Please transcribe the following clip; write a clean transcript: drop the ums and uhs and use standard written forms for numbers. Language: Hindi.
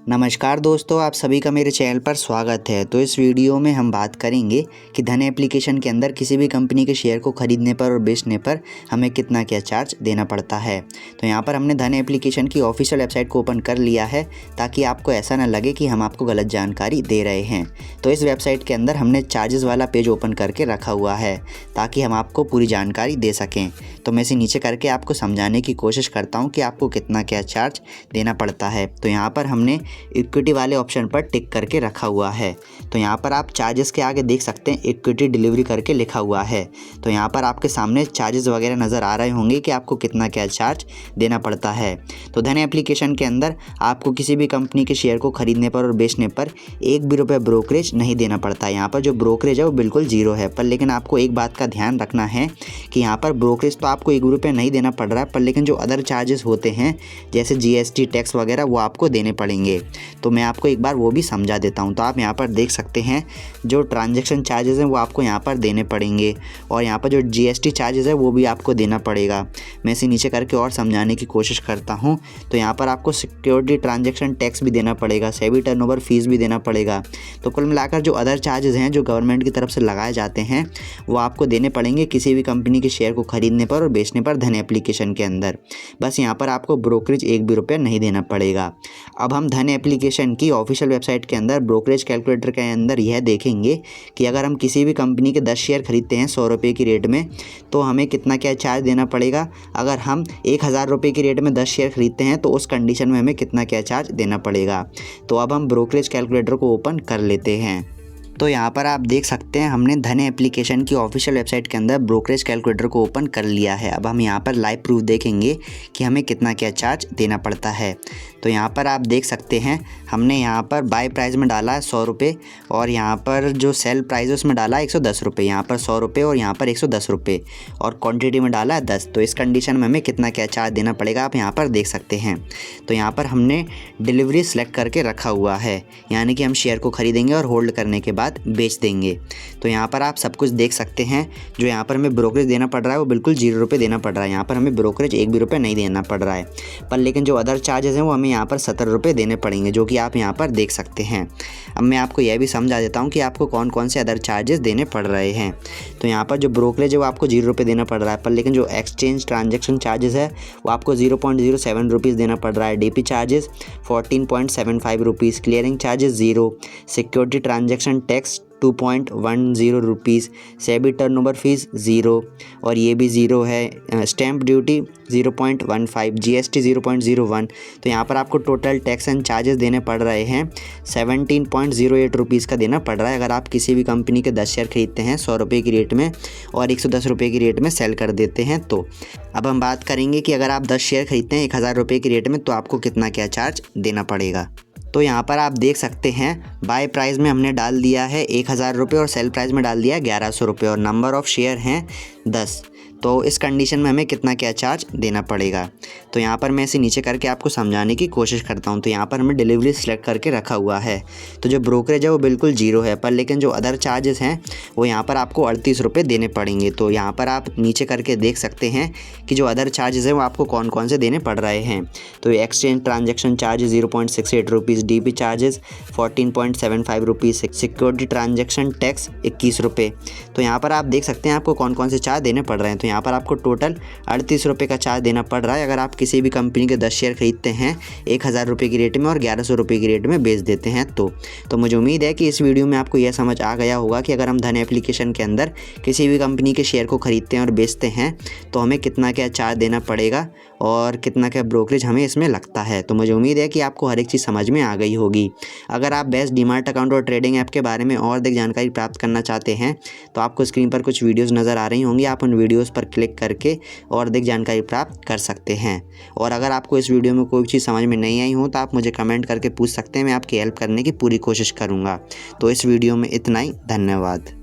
नमस्कार दोस्तों, आप सभी का मेरे चैनल पर स्वागत है। तो इस वीडियो में हम बात करेंगे कि धन एप्लीकेशन के अंदर किसी भी कंपनी के शेयर को खरीदने पर और बेचने पर हमें कितना क्या चार्ज देना पड़ता है। तो यहाँ पर हमने धन एप्लीकेशन की ऑफिशियल वेबसाइट को ओपन कर लिया है ताकि आपको ऐसा ना लगे कि हम आपको गलत जानकारी दे रहे हैं। तो इस वेबसाइट के अंदर हमने चार्जेस वाला पेज ओपन करके रखा हुआ है ताकि हम आपको पूरी जानकारी दे सकें। तो मैं इसे नीचे करके आपको समझाने की कोशिश करता हूँ कि आपको कितना क्या चार्ज देना पड़ता है। तो यहाँ पर हमने इक्विटी वाले ऑप्शन पर टिक करके रखा हुआ है। तो यहाँ पर आप चार्जेस के आगे देख सकते हैं इक्विटी डिलीवरी करके लिखा हुआ है। तो यहाँ पर आपके सामने चार्जेस वगैरह नज़र आ रहे होंगे कि आपको कितना क्या चार्ज देना पड़ता है। तो धन एप्लीकेशन के अंदर आपको किसी भी कंपनी के शेयर को खरीदने पर और बेचने पर एक भी रुपये ब्रोकरेज नहीं देना पड़ता। यहाँ पर जो ब्रोकरेज है वो बिल्कुल ज़ीरो है। पर लेकिन आपको एक बात का ध्यान रखना है कि यहाँ पर ब्रोकरेज तो आपको एक रुपये नहीं देना पड़ रहा है, पर लेकिन जो अदर चार्जेस होते हैं जैसे GST टैक्स वगैरह वो आपको देने पड़ेंगे। तो मैं आपको एक बार वो भी समझा देता हूँ। तो आप यहाँ पर देख सकते हैं जो ट्रांजैक्शन चार्जेस हैं वो आपको यहाँ पर देने पड़ेंगे और यहाँ पर जो GST चार्जेस है वो भी आपको देना पड़ेगा। मैं इसे नीचे करके और समझाने की कोशिश करता हूँ। तो यहाँ पर आपको सिक्योरिटी ट्रांजैक्शन टैक्स भी देना पड़ेगा, सेबी टर्नओवर फीस भी देना पड़ेगा। तो कुल मिलाकर जो अदर चार्जेस हैं जो गवर्नमेंट की तरफ से लगाए जाते हैं वो आपको देने पड़ेंगे किसी भी कंपनी के शेयर को खरीदने पर और बेचने पर धन एप्लीकेशन के अंदर। बस यहाँ पर आपको ब्रोकरेज एक भी रुपया नहीं देना पड़ेगा। अब हम धन एप्लीकेशन की ऑफिशियल वेबसाइट के अंदर ब्रोकरेज कैलकुलेटर के अंदर यह देखेंगे कि अगर हम किसी भी कंपनी के 10 शेयर खरीदते हैं 100 रुपये की रेट में तो हमें कितना क्या चार्ज देना पड़ेगा। अगर हम 1000 रुपये की रेट में 10 शेयर खरीदते हैं तो उस कंडीशन में हमें कितना क्या चार्ज देना पड़ेगा। तो अब हम ब्रोकरेज कैलकुलेटर को ओपन कर लेते हैं। तो यहाँ पर आप देख सकते हैं हमने धन एप्लीकेशन की ऑफिशियल वेबसाइट के अंदर ब्रोकरेज कैलकुलेटर को ओपन कर लिया है। अब हम यहाँ पर लाइव प्रूफ देखेंगे कि हमें कितना क्या चार्ज देना पड़ता है। तो यहाँ पर आप देख सकते हैं हमने यहाँ पर बाय प्राइस में डाला है 100 रुपये और यहाँ पर जो सेल प्राइस है उसमें डाला है 110 रुपये। यहाँ पर 100 रुपये और यहाँ पर 110 रुपये और क्वांटिटी में डाला है 10। तो इस कंडीशन में हमें कितना क्या चार्ज देना पड़ेगा आप यहाँ पर देख सकते हैं। तो यहाँ पर हमने डिलीवरी सेलेक्ट करके रखा हुआ है, यानी कि हम शेयर को खरीदेंगे और होल्ड करने के बाद बेच देंगे। तो यहाँ पर आप सब कुछ देख सकते हैं। जो यहाँ पर हमें ब्रोकरेज देना पड़ रहा है वो बिल्कुल 0 रुपये देना पड़ रहा है। यहाँ पर हमें ब्रोकरेज एक भी रुपये नहीं देना पड़ रहा है, पर लेकिन जो अदर चार्जेस हैं वो हमें यहाँ पर 70 रुपये देने पड़ेंगे, जो कि आप यहाँ पर देख सकते हैं। अब मैं आपको यह भी समझा देता हूँ कि आपको कौन कौन से अदर चार्जेस देने पड़ रहे हैं। तो यहाँ पर जो ब्रोकरेज है वो आपको 0 रुपये देना पड़ रहा है, पर लेकिन जो एक्सचेंज ट्रांजेक्शन चार्जेस है वो आपको 0.07 रुपीज़ देना पड़ रहा है। DP charges 14.75 rupees, clearing charges 0, security transaction tax 2.10 rupees, SEBI turnover fees 0 और ये भी 0 है। Stamp duty 0.15, GST 0.01। तो यहाँ पर आपको टोटल टैक्स एंड चार्जेस देने पड़ रहे हैं 17.08 रुपीज़ का देना पड़ रहा है अगर आप किसी भी कंपनी के 10 शेयर खरीदते हैं 100 रुपये की रेट में और 110 रुपये की रेट में सेल कर देते हैं। तो अब हम बात करेंगे कि अगर आप 10 शेयर खरीदते हैं 1000 रुपये की रेट में तो आपको कितना क्या चार्ज देना पड़ेगा। तो यहाँ पर आप देख सकते हैं बाय प्राइस में हमने डाल दिया है 1000 रुपये और सेल प्राइस में डाल दिया है 1100 रुपये और नंबर ऑफ़ शेयर हैं 10। तो इस कंडीशन में हमें कितना क्या चार्ज देना पड़ेगा। तो यहाँ पर मैं इसे नीचे करके आपको समझाने की कोशिश करता हूँ। तो यहाँ पर हमें डिलीवरी सेलेक्ट करके रखा हुआ है। तो जो ब्रोकरेज है वो बिल्कुल 0 है, पर लेकिन जो अदर चार्जेस हैं वो यहाँ पर आपको 38 रुपये देने पड़ेंगे। तो यहाँ पर आप नीचे करके देख सकते हैं कि जो अदर चार्जेस हैं वो आपको कौन कौन से देने पड़ रहे हैं। तो exchange transaction charges 0.68 rupees, DP charges 14.75 rupees, security transaction tax 21 रुपये। तो यहाँ पर आप देख सकते हैं आपको कौन कौन से चार्ज देने पड़ रहे हैं। तो यहाँ पर आपको टोटल 38 रुपये का चार्ज देना पड़ रहा है अगर आप किसी भी कंपनी के 10 शेयर खरीदते हैं 1000 रुपये की रेट में और 1100 रुपये की रेट में बेच देते हैं। तो मुझे उम्मीद है कि इस वीडियो में आपको यह समझ आ गया होगा कि अगर हम धन एप्लीकेशन के अंदर किसी भी कंपनी के शेयर को खरीदते हैं और बेचते हैं तो हमें कितना क्या चार्ज देना पड़ेगा और कितना क्या ब्रोकरेज हमें इसमें लगता है। तो मुझे उम्मीद है कि आपको हर एक चीज़ समझ में आ गई होगी। अगर आप बेस्ट डीमार्ट अकाउंट और ट्रेडिंग ऐप के बारे में और अधिक जानकारी प्राप्त करना चाहते हैं तो आपको स्क्रीन पर कुछ वीडियोज़ नज़र आ रही होंगी, आप उन वीडियोज़ पर क्लिक करके और अधिक जानकारी प्राप्त कर सकते हैं। और अगर आपको इस वीडियो में कोई चीज़ समझ में नहीं आई हो तो आप मुझे कमेंट करके पूछ सकते हैं, मैं आपकी हेल्प करने की पूरी कोशिश करूँगा। तो इस वीडियो में इतना ही, धन्यवाद।